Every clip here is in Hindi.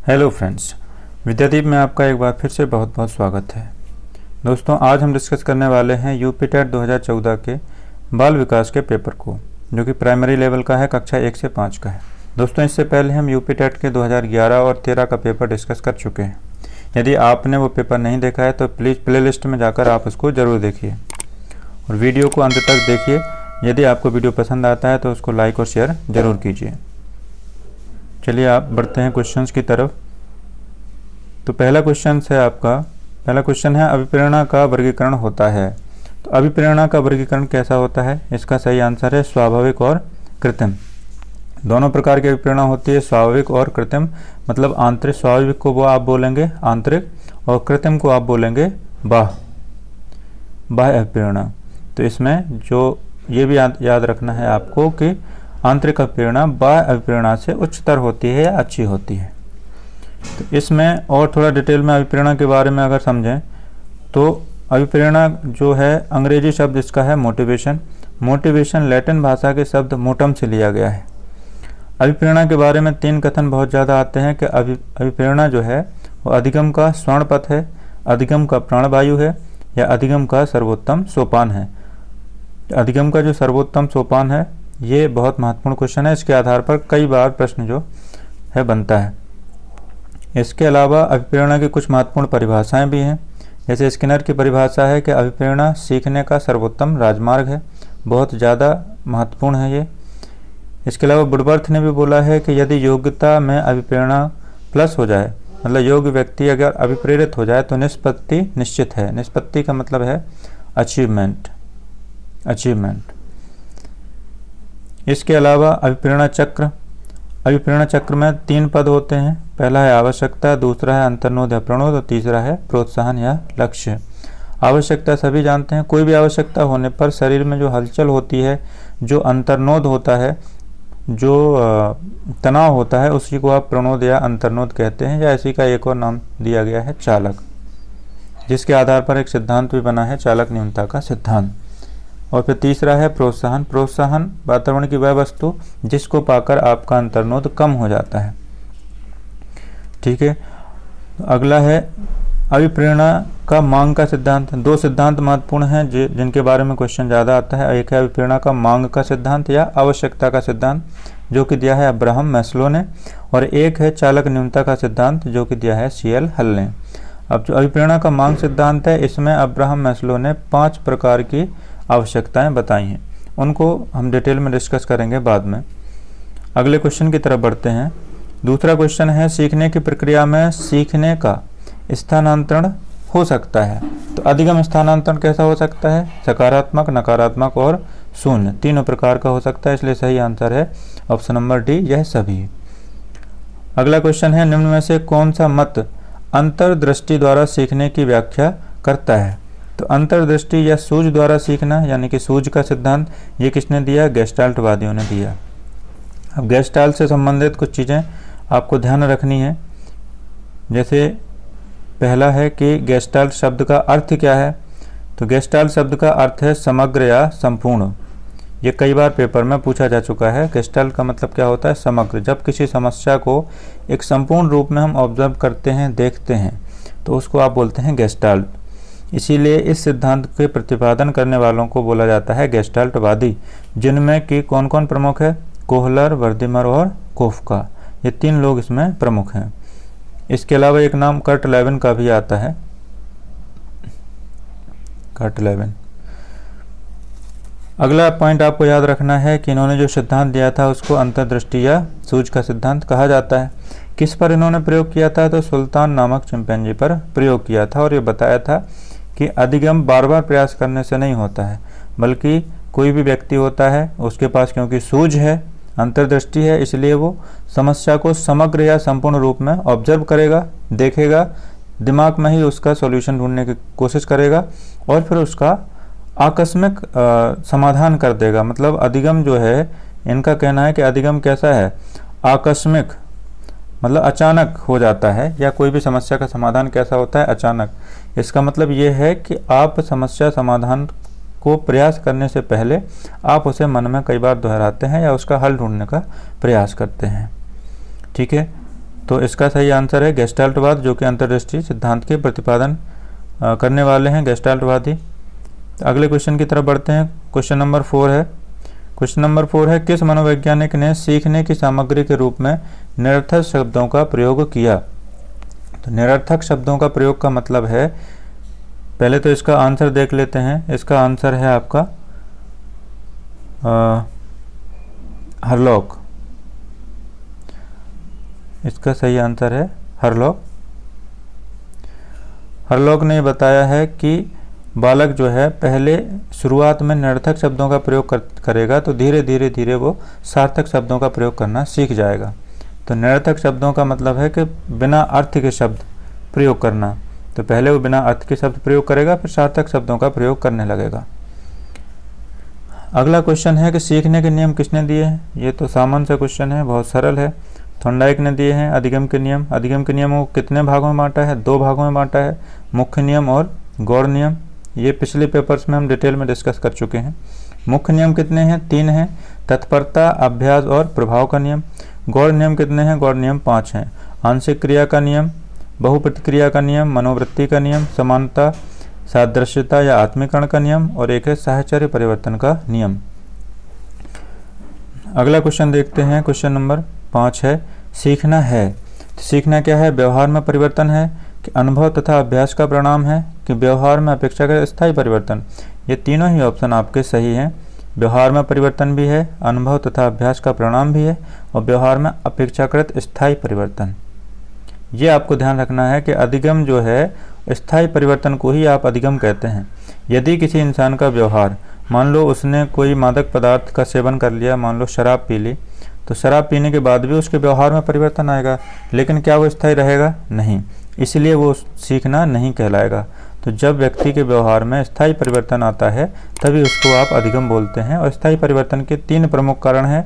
हेलो फ्रेंड्स, विद्यादीप में आपका एक बार फिर से बहुत बहुत स्वागत है। दोस्तों, आज हम डिस्कस करने वाले हैं यूपी टेट 2014 के बाल विकास के पेपर को, जो कि प्राइमरी लेवल का है, कक्षा 1 से 5 का है। दोस्तों, इससे पहले हम यूपी टेट के 2011 और 13 का पेपर डिस्कस कर चुके हैं। यदि आपने वो पेपर नहीं देखा है तो प्लीज़ प्ले लिस्ट में जाकर आप उसको ज़रूर देखिए और वीडियो को अंत तक देखिए। यदि आपको वीडियो पसंद आता है तो उसको लाइक और शेयर ज़रूर कीजिए। चलिए आप बढ़ते हैं क्वेश्चंस की तरफ। तो पहला क्वेश्चन है अभिप्रेरणा का वर्गीकरण होता है। तो अभिप्रेरणा का वर्गीकरण कैसा होता है? इसका सही आंसर है स्वाभाविक और कृत्रिम। दोनों प्रकार की अभिप्रेरणा होती है, स्वाभाविक और कृत्रिम। मतलब आंतरिक स्वाभाविक को वो आप बोलेंगे आंतरिक और कृत्रिम को आप बोलेंगे बाह्य अभिप्रेरणा। तो इसमें जो ये भी याद रखना है आपको कि आंतरिक अभिप्रेरणा बाह्य अभिप्रेरणा से उच्चतर होती है या अच्छी होती है। तो इसमें और थोड़ा डिटेल में अभिप्रेरणा के बारे में अगर समझें तो अभिप्रेरणा जो है अंग्रेजी शब्द इसका है मोटिवेशन लैटिन भाषा के शब्द मोटम से लिया गया है। अभिप्रेरणा के बारे में 3 कथन बहुत ज़्यादा आते हैं कि अभिप्रेरणा जो है वो अधिगम का स्वर्ण पथ है, अधिगम का प्राणवायु है या अधिगम का सर्वोत्तम सोपान है। अधिगम का जो सर्वोत्तम सोपान है ये बहुत महत्वपूर्ण क्वेश्चन है। इसके आधार पर कई बार प्रश्न जो है बनता है। इसके अलावा अभिप्रेरणा की कुछ महत्वपूर्ण परिभाषाएं भी हैं। जैसे स्किनर की परिभाषा है कि अभिप्रेरणा सीखने का सर्वोत्तम राजमार्ग है। बहुत ज़्यादा महत्वपूर्ण है ये। इसके अलावा वुडवर्थ ने भी बोला है कि यदि योग्यता में अभिप्रेरणा प्लस हो जाए, मतलब योग्य व्यक्ति अगर अभिप्रेरित हो जाए तो निष्पत्ति निश्चित है। निष्पत्ति का मतलब है अचीवमेंट। इसके अलावा अभिप्रेरणा चक्र में 3 पद होते हैं। पहला है आवश्यकता, दूसरा है अंतर्नोद या प्रणोद और तीसरा है प्रोत्साहन या लक्ष्य। आवश्यकता सभी जानते हैं। कोई भी आवश्यकता होने पर शरीर में जो हलचल होती है, जो अंतर्नोद होता है, जो तनाव होता है, उसी को आप प्रणोद या अंतर्नोद कहते हैं, या इसी का एक और नाम दिया गया है चालक, जिसके आधार पर एक सिद्धांत भी बना है चालक न्यूनता का सिद्धांत। और फिर तीसरा है प्रोत्साहन वातावरण की वह वस्तु जिसको पाकर आपका अंतर्नोद कम हो जाता है। ठीक है। अगला है अभिप्रेरणा का मांग का सिद्धांत। 2 सिद्धांत महत्वपूर्ण हैं जिनके बारे में क्वेश्चन ज़्यादा आता है। एक है अभिप्रेरणा का मांग का सिद्धांत या आवश्यकता का सिद्धांत, जो कि दिया है अब्राहम मैस्लो ने, और एक है चालक न्यूनता का सिद्धांत, जो कि दिया है CL हल ने। अब जो अभिप्रेरणा का मांग सिद्धांत है, इसमें अब्राहम मैस्लो ने 5 प्रकार की आवश्यकताएं बताई हैं। उनको हम डिटेल में डिस्कस करेंगे बाद में। अगले क्वेश्चन की तरफ बढ़ते हैं। दूसरा क्वेश्चन है सीखने की प्रक्रिया में सीखने का स्थानांतरण हो सकता है। तो अधिगम स्थानांतरण कैसा हो सकता है? सकारात्मक, नकारात्मक और शून्य, तीनों प्रकार का हो सकता है। इसलिए सही आंसर है ऑप्शन नंबर डी, यह सभी। अगला क्वेश्चन है निम्न में से कौन सा मत अंतर्दृष्टि द्वारा सीखने की व्याख्या करता है? तो अंतर्दृष्टि या सूझ द्वारा सीखना, यानी कि सूझ का सिद्धांत, ये किसने दिया? गेस्टाल्टवादियों ने दिया। अब गेस्टाल्ट से संबंधित कुछ चीज़ें आपको ध्यान रखनी है। जैसे पहला है कि गेस्टाल्ट शब्द का अर्थ क्या है? तो गेस्टाल्ट शब्द का अर्थ है समग्र या संपूर्ण। ये कई बार पेपर में पूछा जा चुका है। गेस्टाल्ट का मतलब क्या होता है? समग्र। जब किसी समस्या को एक संपूर्ण रूप में हम ऑब्जर्व करते हैं, देखते हैं, तो उसको आप बोलते हैं गेस्टाल्ट। इसीलिए इस सिद्धांत के प्रतिपादन करने वालों को बोला जाता है गेस्टाल्टवादी, जिनमें कि कौन कौन प्रमुख है? कोहलर, वर्दिमर और कोफका। ये 3 लोग इसमें प्रमुख हैं। इसके अलावा एक नाम कर्ट लेविन का भी आता है। Kurt Lewin. अगला पॉइंट आपको याद रखना है कि इन्होंने जो सिद्धांत दिया था उसको अंतर्दृष्टि या सूझ का सिद्धांत कहा जाता है। किस पर इन्होंने प्रयोग किया था? तो सुल्तान नामक चिंपैंजी पर प्रयोग किया था, और ये बताया था कि अधिगम बार बार प्रयास करने से नहीं होता है, बल्कि कोई भी व्यक्ति होता है, उसके पास क्योंकि सूझ है, अंतर्दृष्टि है, इसलिए वो समस्या को समग्र या संपूर्ण रूप में ऑब्जर्व करेगा, देखेगा, दिमाग में ही उसका सॉल्यूशन ढूंढने की कोशिश करेगा और फिर उसका आकस्मिक समाधान कर देगा। मतलब अधिगम जो है, इनका कहना है कि अधिगम कैसा है? आकस्मिक, मतलब अचानक हो जाता है। या कोई भी समस्या का समाधान कैसा होता है? अचानक। इसका मतलब ये है कि आप समस्या समाधान को प्रयास करने से पहले आप उसे मन में कई बार दोहराते हैं या उसका हल ढूंढने का प्रयास करते हैं। ठीक है। तो इसका सही आंसर है गेस्टाल्टवाद, जो कि अंतर्दृष्टि सिद्धांत के प्रतिपादन करने वाले हैं गेस्टाल्टवादी। अगले क्वेश्चन की तरफ बढ़ते हैं। क्वेश्चन नंबर 4 है। क्वेश्चन नंबर 4 है, किस मनोवैज्ञानिक ने सीखने की सामग्री के रूप में निरर्थक शब्दों का प्रयोग किया? तो निरर्थक शब्दों का प्रयोग का मतलब है, पहले तो इसका आंसर देख लेते हैं। इसका आंसर है आपका हरलॉक। इसका सही आंसर है हरलॉक। हरलॉक ने बताया है कि बालक जो है पहले शुरुआत में निरर्थक शब्दों का प्रयोग करेगा तो धीरे धीरे धीरे वो सार्थक शब्दों का प्रयोग करना सीख जाएगा। तो निरर्थक शब्दों का मतलब है कि बिना अर्थ के शब्द प्रयोग करना। तो पहले वो बिना अर्थ के शब्द प्रयोग करेगा, फिर सार्थक शब्दों का प्रयोग करने लगेगा। अगला क्वेश्चन है कि सीखने के नियम किसने दिए हैं? ये तो सामान्य सा क्वेश्चन है, बहुत सरल है। थॉर्नडाइक ने दिए हैं अधिगम के नियम। अधिगम के नियमों को कितने भागों में बांटा है? 2 भागों में बांटा है, मुख्य नियम और गौड़ नियम। ये पिछले पेपर्स में हम डिटेल में डिस्कस कर चुके हैं। मुख्य नियम कितने हैं? 3 हैं, तत्परता, अभ्यास और प्रभाव का नियम। गौड़ नियम कितने हैं? गौड़ नियम 5 हैं, आंशिक क्रिया का नियम, बहुप्रतिक्रिया का नियम, मनोवृत्ति का नियम, समानता, सादृश्यता या आत्मीकरण का नियम, और एक है साहचर्य परिवर्तन का नियम। अगला क्वेश्चन देखते हैं। क्वेश्चन नंबर 5 है, सीखना है। तो सीखना क्या है? व्यवहार में परिवर्तन है कि अनुभव तथा अभ्यास का परिणाम है कि व्यवहार में अपेक्षाकृत स्थायी परिवर्तन? ये तीनों ही ऑप्शन आपके सही हैं। व्यवहार में परिवर्तन भी है, अनुभव तथा अभ्यास का परिणाम भी है, और व्यवहार में अपेक्षाकृत स्थायी परिवर्तन। ये आपको ध्यान रखना है कि अधिगम जो है, स्थायी परिवर्तन को ही आप अधिगम कहते हैं। यदि किसी इंसान का व्यवहार, मान लो उसने कोई मादक पदार्थ का सेवन कर लिया, मान लो शराब पी ली, तो शराब पीने के बाद भी उसके व्यवहार में परिवर्तन आएगा, लेकिन क्या वो स्थायी रहेगा? नहीं, इसलिए वो सीखना नहीं कहलाएगा। तो जब व्यक्ति के व्यवहार में स्थायी परिवर्तन आता है तभी उसको आप अधिगम बोलते हैं। और स्थायी परिवर्तन के 3 प्रमुख कारण हैं,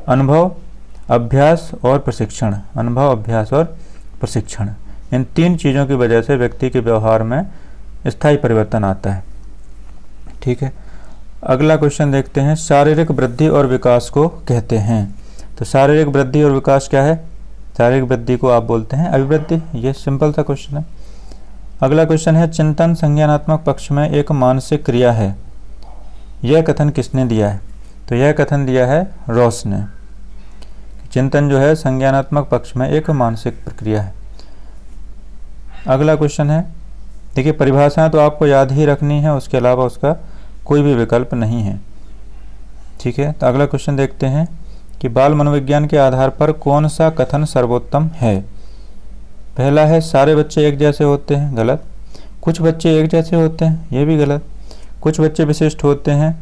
अनुभव, अभ्यास और प्रशिक्षण। अनुभव, अभ्यास और प्रशिक्षण, इन 3 चीज़ों की वजह से व्यक्ति के व्यवहार में स्थायी परिवर्तन आता है। ठीक है, अगला क्वेश्चन देखते हैं। शारीरिक वृद्धि और विकास को कहते हैं। तो शारीरिक वृद्धि और विकास क्या है? शारीरिक वृद्धि को आप बोलते हैं अभिवृद्धि। ये सिंपल सा क्वेश्चन है। अगला क्वेश्चन है, चिंतन संज्ञानात्मक पक्ष में एक मानसिक क्रिया है। यह कथन किसने दिया है? तो यह कथन दिया है रॉस ने। चिंतन जो है संज्ञानात्मक पक्ष में एक मानसिक प्रक्रिया है। अगला क्वेश्चन है, देखिए परिभाषाएं तो आपको याद ही रखनी है, उसके अलावा उसका कोई भी विकल्प नहीं है। ठीक है, तो अगला क्वेश्चन देखते हैं कि बाल मनोविज्ञान के आधार पर कौन सा कथन सर्वोत्तम है? पहला है, सारे बच्चे एक जैसे होते हैं। गलत। कुछ बच्चे एक जैसे होते हैं, ये भी गलत। कुछ बच्चे विशिष्ट होते हैं,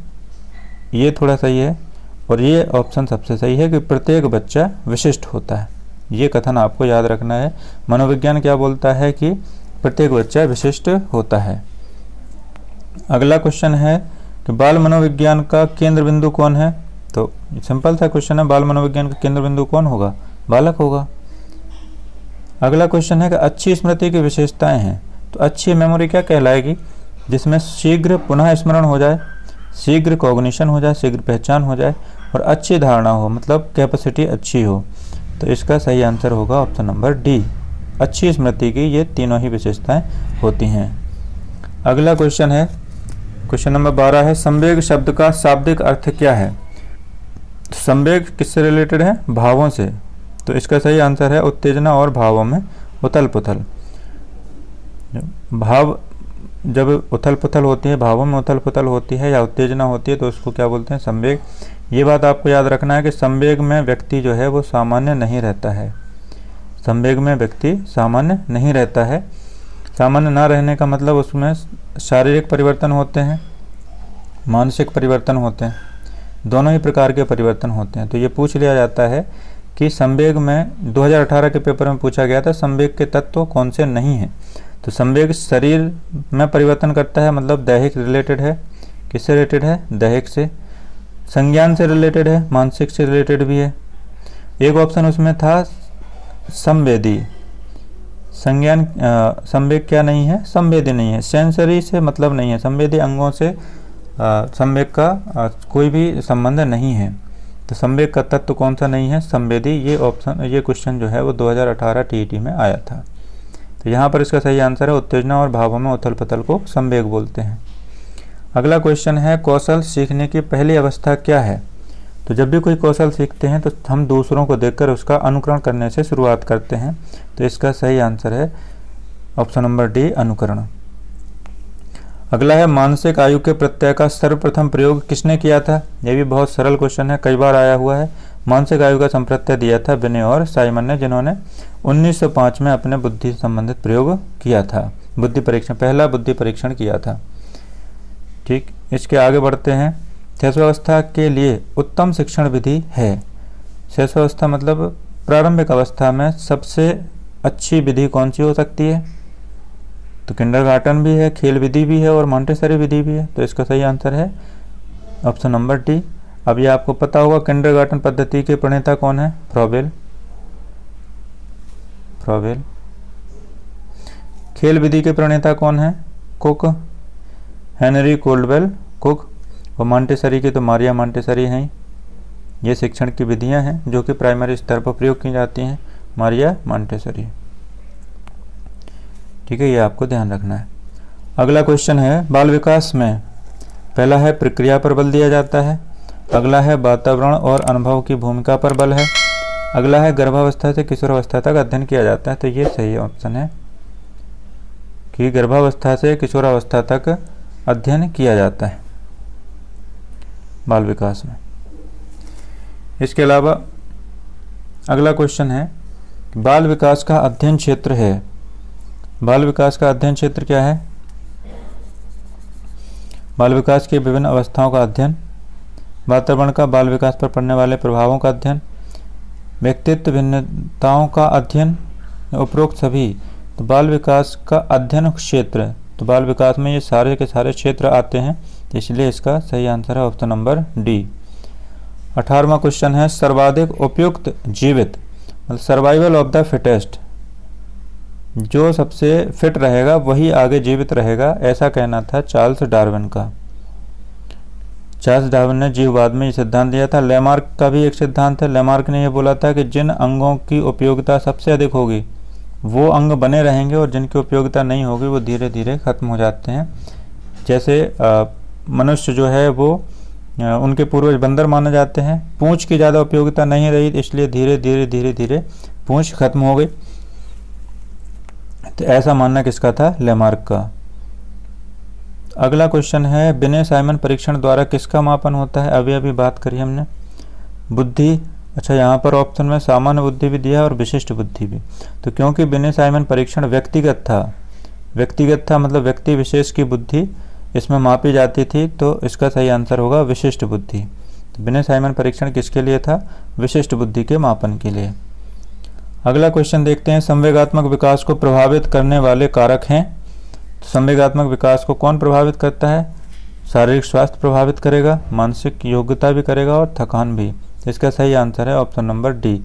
ये थोड़ा सही है। और ये ऑप्शन सबसे सही है कि प्रत्येक बच्चा विशिष्ट होता है। ये कथन आपको याद रखना है। मनोविज्ञान क्या बोलता है कि प्रत्येक बच्चा विशिष्ट होता है। अगला क्वेश्चन है कि बाल मनोविज्ञान का केंद्र बिंदु कौन है? तो सिंपल सा क्वेश्चन है, बाल मनोविज्ञान का केंद्र बिंदु कौन होगा? बालक होगा। अगला क्वेश्चन है कि अच्छी स्मृति की विशेषताएं हैं। तो अच्छी मेमोरी क्या कहलाएगी? जिसमें शीघ्र पुनः स्मरण हो जाए, शीघ्र कॉग्निशन हो जाए, शीघ्र पहचान हो जाए, और अच्छी धारणा हो, मतलब कैपेसिटी अच्छी हो। तो इसका सही आंसर होगा ऑप्शन नंबर डी। अच्छी स्मृति की ये तीनों ही विशेषताएं होती हैं। अगला क्वेश्चन है, क्वेश्चन नंबर 12 है, संवेग शब्द का शाब्दिक अर्थ क्या है? संवेग किससे रिलेटेड है? भावों से। तो इसका सही आंसर है उत्तेजना और भावों में उथल पुथल। भाव जब उथल पुथल होती है, भावों में उथल पुथल होती है या उत्तेजना होती है, तो उसको क्या बोलते हैं? संवेग। ये बात आपको याद रखना है कि संवेग में व्यक्ति जो है वो सामान्य नहीं रहता है। संवेग में व्यक्ति सामान्य नहीं रहता है। सामान्य ना रहने का मतलब उसमें शारीरिक परिवर्तन होते हैं, मानसिक परिवर्तन होते हैं, दोनों ही प्रकार के परिवर्तन होते हैं। तो ये पूछ लिया जाता है कि संवेग में 2018 के पेपर में पूछा गया था संवेग के तत्व कौन से नहीं हैं। तो संवेग शरीर में परिवर्तन करता है, मतलब दैहिक रिलेटेड है। किससे रिलेटेड है? दैहिक से। संज्ञान से रिलेटेड है, मानसिक से रिलेटेड भी है। एक ऑप्शन उसमें था संवेदी। संज्ञान संवेग क्या नहीं है? संवेदी नहीं है। सेंसरी से मतलब नहीं है, संवेदी अंगों से संवेग का कोई भी संबंध नहीं है। तो संवेग का तत्व कौन सा नहीं है? संवेदी। ये क्वेश्चन जो है वो 2018 टीईटी में आया था। तो यहाँ पर इसका सही आंसर है उत्तेजना और भावों में उथल पुथल को संवेग बोलते हैं। अगला क्वेश्चन है कौशल सीखने की पहली अवस्था क्या है? तो जब भी कोई कौशल सीखते हैं तो हम दूसरों को देखकर उसका अनुकरण करने से शुरुआत करते हैं। तो इसका सही आंसर है ऑप्शन नंबर डी, अनुकरण। अगला है मानसिक आयु के प्रत्यय का सर्वप्रथम प्रयोग किसने किया था? यह भी बहुत सरल क्वेश्चन है, कई बार आया हुआ है। मानसिक आयु का संप्रत्यय दिया था बिने और साइमन ने, जिन्होंने 1905 में अपने बुद्धि से संबंधित प्रयोग किया था। बुद्धि परीक्षण, पहला बुद्धि परीक्षण किया था। ठीक, इसके आगे बढ़ते हैं। शैशवावस्था के लिए उत्तम शिक्षण विधि है। शैशवावस्था मतलब प्रारंभिक अवस्था में सबसे अच्छी विधि कौन सी हो सकती है? तो किंडरगार्टन भी है, खेल विधि भी है और मॉन्टेसरी विधि भी है। तो इसका सही आंसर है ऑप्शन नंबर डी। अब ये आपको पता होगा किंडरगार्टन पद्धति के प्रणेता कौन है? फ्रॉबेल। खेल विधि के प्रणेता कौन है? Cook, Henry Caldwell Cook. और मॉन्टेसरी की तो मारिया मॉन्टेसरी हैं। ये शिक्षण की विधियां हैं जो कि प्राइमरी स्तर पर प्रयोग की जाती हैं, मारिया मॉन्टेसरी। ठीक है, ये आपको ध्यान रखना है। अगला क्वेश्चन है बाल विकास में पहला है प्रक्रिया पर बल दिया जाता है, अगला है वातावरण और अनुभव की भूमिका पर बल है, अगला है गर्भावस्था से किशोरावस्था तक अध्ययन किया जाता है। तो ये सही ऑप्शन है कि गर्भावस्था से किशोरावस्था तक अध्ययन किया जाता है बाल विकास में। इसके अलावा अगला क्वेश्चन है बाल विकास का अध्ययन क्षेत्र है। बाल विकास का अध्ययन क्षेत्र क्या है? बाल विकास की विभिन्न अवस्थाओं का अध्ययन, वातावरण का बाल विकास पर पड़ने वाले प्रभावों का अध्ययन, व्यक्तित्व भिन्नताओं का अध्ययन, उपरोक्त सभी। तो बाल विकास का अध्ययन क्षेत्र, तो बाल विकास में ये सारे के सारे क्षेत्र आते हैं, इसलिए इसका सही आंसर है ऑप्शन नंबर डी। 18वां क्वेश्चन है सर्वाधिक उपयुक्त जीवित, मतलब सर्वाइवल ऑफ द फिटेस्ट। जो सबसे फिट रहेगा वही आगे जीवित रहेगा, ऐसा कहना था चार्ल्स डार्विन का। चार्ल्स डार्विन ने जीववाद में ये सिद्धांत दिया था। लेमार्क का भी एक सिद्धांत है। लेमार्क ने यह बोला था कि जिन अंगों की उपयोगिता सबसे अधिक होगी वो अंग बने रहेंगे और जिनकी उपयोगिता नहीं होगी वो धीरे धीरे खत्म हो जाते हैं। जैसे मनुष्य जो है वो उनके पूर्वज बंदर माने जाते हैं। पूंछ की ज़्यादा उपयोगिता नहीं रही, इसलिए धीरे धीरे पूंछ खत्म हो गई। तो ऐसा मानना किसका था? लेमार्क का। अगला क्वेश्चन है बिने साइमन परीक्षण द्वारा किसका मापन होता है? अभी बात करी हमने बुद्धि। अच्छा, यहाँ पर ऑप्शन में सामान्य बुद्धि भी दिया और विशिष्ट बुद्धि भी। तो क्योंकि बिने साइमन परीक्षण व्यक्तिगत था मतलब व्यक्ति विशेष की बुद्धि इसमें मापी जाती थी, तो इसका सही आंसर होगा विशिष्ट बुद्धि। तो बिने साइमन परीक्षण किसके लिए था? विशिष्ट बुद्धि के मापन के लिए। अगला क्वेश्चन देखते हैं संवेगात्मक विकास को प्रभावित करने वाले कारक हैं। तो संवेगात्मक विकास को कौन प्रभावित करता है? शारीरिक स्वास्थ्य प्रभावित करेगा, मानसिक योग्यता भी करेगा और थकान भी। इसका सही आंसर है ऑप्शन नंबर डी।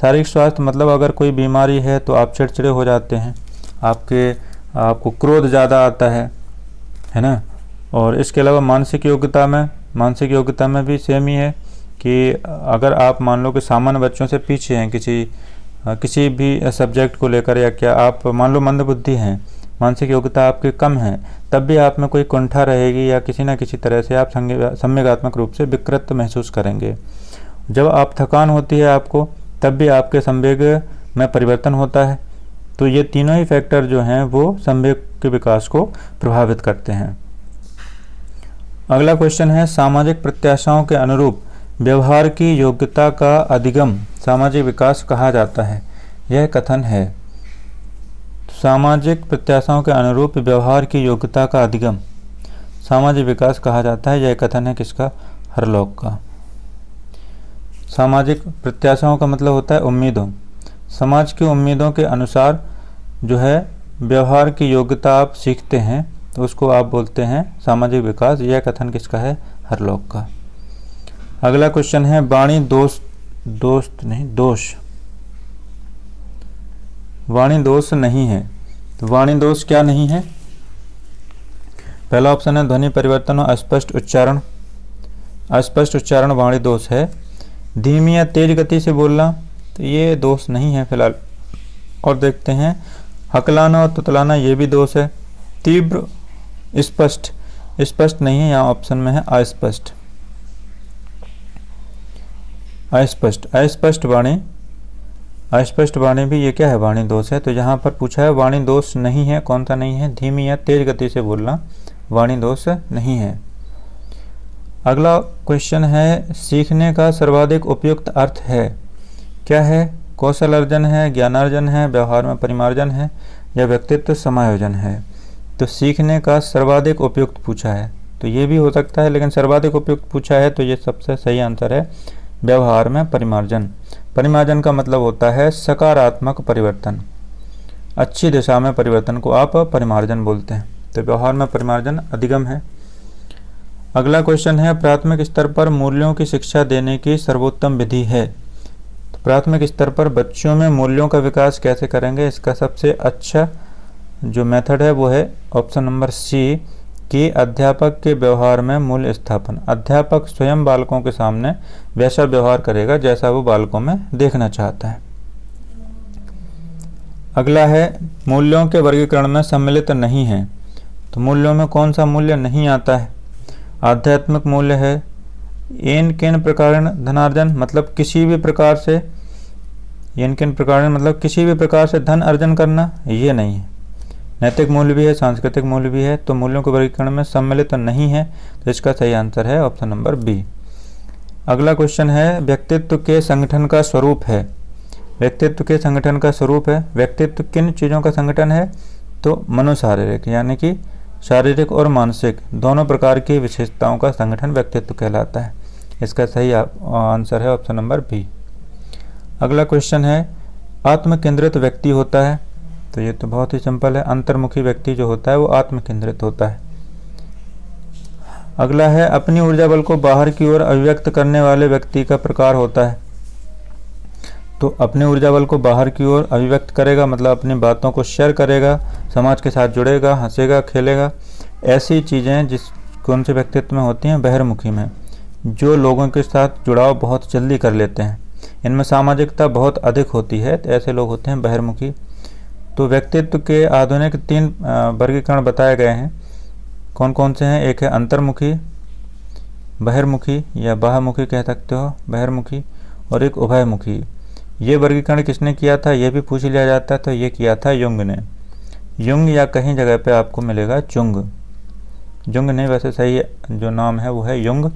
शारीरिक स्वास्थ्य मतलब अगर कोई बीमारी है तो आप चिड़चिड़े हो जाते हैं, आपको क्रोध ज़्यादा आता है ना। और इसके अलावा मानसिक योग्यता में भी सेम ही है कि अगर आप मान लो कि सामान्य बच्चों से पीछे हैं किसी भी सब्जेक्ट को लेकर, या क्या आप मान लो मंदबुद्धि हैं, मानसिक योग्यता आपकी कम है, तब भी आप में कोई कुंठा रहेगी या किसी न किसी तरह से आप संवेगात्मक रूप से विकृत महसूस करेंगे। जब आप थकान होती है आपको, तब भी आपके संवेग में परिवर्तन होता है। तो ये तीनों ही फैक्टर जो हैं वो संवेग के विकास को प्रभावित करते हैं। अगला क्वेश्चन है सामाजिक प्रत्याशाओं के अनुरूप व्यवहार की योग्यता का अधिगम सामाजिक विकास कहा जाता है। यह कथन है सामाजिक प्रत्याशाओं के अनुरूप व्यवहार की योग्यता का अधिगम सामाजिक विकास कहा जाता है। यह कथन है किसका? हरलॉक का। सामाजिक प्रत्याशाओं का मतलब होता है उम्मीदों। समाज की उम्मीदों के अनुसार जो है व्यवहार की योग्यता आप सीखते हैं तो उसको आप बोलते हैं सामाजिक विकास। यह कथन किसका है? हरलॉक का। अगला क्वेश्चन है वाणी दोष नहीं है। तो वाणी दोष क्या नहीं है? पहला ऑप्शन है ध्वनि परिवर्तन और अस्पष्ट उच्चारण। अस्पष्ट उच्चारण वाणी दोष है। धीमी या तेज गति से बोलना, तो ये दोष नहीं है फिलहाल। और देखते हैं हकलाना और तुतलाना, ये भी दोष है। तीव्र, स्पष्ट, स्पष्ट नहीं है, यहाँ ऑप्शन में है अस्पष्ट। अस्पष्ट, अस्पष्ट वाणी, अस्पष्ट वाणी भी ये क्या है, वाणी दोष है। तो यहाँ पर पूछा है वाणी दोष नहीं है, कौन सा नहीं है, धीमी या तेज गति से बोलना वाणी दोष नहीं है। अगला क्वेश्चन है सीखने का सर्वाधिक उपयुक्त अर्थ है, क्या है, कौशल अर्जन है, ज्ञानार्जन है, व्यवहार में परिमार्जन है, या व्यक्तित्व समायोजन है। तो सीखने का सर्वाधिक उपयुक्त पूछा है, तो ये भी हो सकता है, लेकिन सर्वाधिक उपयुक्त पूछा है तो ये सबसे सही आंसर है व्यवहार में परिमार्जन। परिमार्जन का मतलब होता है सकारात्मक परिवर्तन, अच्छी दिशा में परिवर्तन को आप परिमार्जन बोलते हैं। तो व्यवहार में परिमार्जन अधिगम है। अगला क्वेश्चन है प्राथमिक स्तर पर मूल्यों की शिक्षा देने की सर्वोत्तम विधि है। तो प्राथमिक स्तर पर बच्चों में मूल्यों का विकास कैसे करेंगे, इसका सबसे अच्छा जो मेथड है वो है ऑप्शन नंबर सी कि अध्यापक के व्यवहार में मूल्य स्थापन। अध्यापक स्वयं बालकों के सामने वैसा व्यवहार करेगा जैसा वो बालकों में देखना चाहता है। अगला है मूल्यों के वर्गीकरण में सम्मिलित नहीं है। तो मूल्यों में कौन सा मूल्य नहीं आता है, आध्यात्मिक मूल्य है। इन किन प्रकार धनार्जन, मतलब किसी भी प्रकार से, इन किन प्रकार मतलब किसी भी प्रकार से धन अर्जन करना, ये नहीं है। नैतिक मूल्य भी है, सांस्कृतिक मूल्य भी है। तो मूल्यों के वर्गीकरण में सम्मिलित तो नहीं है, तो इसका सही आंसर है ऑप्शन नंबर बी। अगला क्वेश्चन है व्यक्तित्व के संगठन का स्वरूप है। व्यक्तित्व के संगठन का स्वरूप है, व्यक्तित्व किन चीज़ों का संगठन है, तो मनोशारीरिक, यानी कि शारीरिक और मानसिक दोनों प्रकार की विशेषताओं का संगठन व्यक्तित्व कहलाता है। इसका सही आंसर है ऑप्शन नंबर बी। अगला क्वेश्चन है आत्मकेंद्रित व्यक्ति होता है। तो ये तो बहुत ही सिंपल है, अंतर्मुखी व्यक्ति जो होता है वो आत्मकेंद्रित होता है। अगला है अपनी ऊर्जा बल को बाहर की ओर अभिव्यक्त करने वाले व्यक्ति का प्रकार होता है। तो अपनी ऊर्जा बल को बाहर की ओर अभिव्यक्त करेगा, मतलब अपनी बातों को शेयर करेगा, समाज के साथ जुड़ेगा, हंसेगा, खेलेगा, ऐसी चीज़ें जिस कौन से व्यक्तित्व में होती हैं, बहिर्मुखी में, जो लोगों के साथ जुड़ाव बहुत जल्दी कर लेते हैं, इनमें सामाजिकता बहुत अधिक होती है, तो ऐसे लोग होते हैं बहिर्मुखी। तो व्यक्तित्व के आधुनिक 3 वर्गीकरण बताए गए हैं, कौन कौन से हैं, एक है अंतर्मुखी, बहिर्मुखी या बाह्यमुखी कह सकते हो, बहिर्मुखी, और एक उभयमुखी। ये वर्गीकरण किसने किया था, ये भी पूछ लिया जाता है, तो ये किया था युंग ने। युंग या कहीं जगह पे आपको मिलेगा चुंग, जुंग ने, वैसे सही जो नाम है वो है युंग।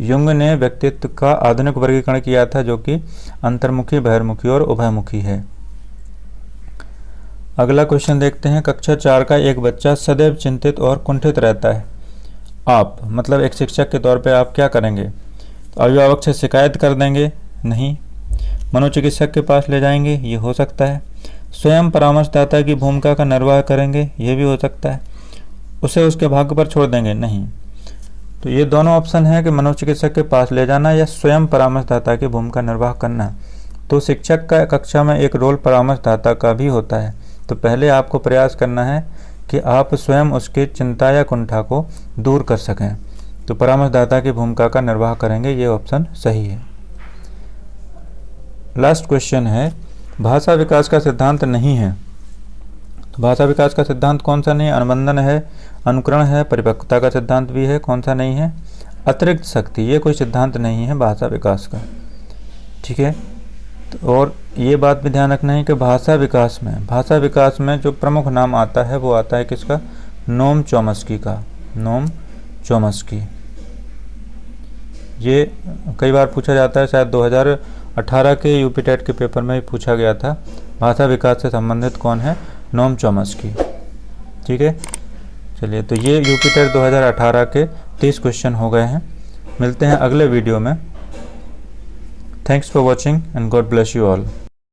युंग ने व्यक्तित्व का आधुनिक वर्गीकरण किया था जो कि अंतर्मुखी, बहिर्मुखी और उभयमुखी है। अगला क्वेश्चन देखते हैं कक्षा 4 का एक बच्चा सदैव चिंतित और कुंठित रहता है। आप मतलब एक शिक्षक के तौर पे आप क्या करेंगे, तो अभिभावक से शिकायत कर देंगे, नहीं, मनोचिकित्सक के पास ले जाएंगे, ये हो सकता है, स्वयं परामर्शदाता की भूमिका का निर्वाह करेंगे, ये भी हो सकता है, उसे उसके भाग्य पर छोड़ देंगे, नहीं। तो ये दोनों ऑप्शन है कि मनोचिकित्सक के पास ले जाना या स्वयं परामर्शदाता की भूमिका निर्वाह करना। तो शिक्षक का कक्षा में एक रोल परामर्शदाता का भी होता है। तो पहले आपको प्रयास करना है कि आप स्वयं उसकी चिंता या कुंठा को दूर कर सकें। तो परामर्शदाता की भूमिका का निर्वाह करेंगे, ये ऑप्शन सही है। लास्ट क्वेश्चन है भाषा विकास का सिद्धांत नहीं है। तो भाषा विकास का सिद्धांत कौन सा नहीं है, अनुबंधन है, अनुकरण है, परिपक्वता का सिद्धांत भी है, कौन सा नहीं है, अतिरिक्त शक्ति, ये कोई सिद्धांत नहीं है भाषा विकास का, ठीक है। तो और ये बात भी ध्यान रखना है कि भाषा विकास में जो प्रमुख नाम आता है वो आता है किसका, नोम चॉम्स्की का, नोम चॉम्स्की। ये कई बार पूछा जाता है, शायद 2018 के यूपी टेट के पेपर में भी पूछा गया था, भाषा विकास से संबंधित कौन है, नोम चॉम्स्की, ठीक है। चलिए, तो ये यूपी टेट 2018 के 30 क्वेश्चन हो गए हैं। मिलते हैं अगले वीडियो में। Thanks for watching and God bless you all.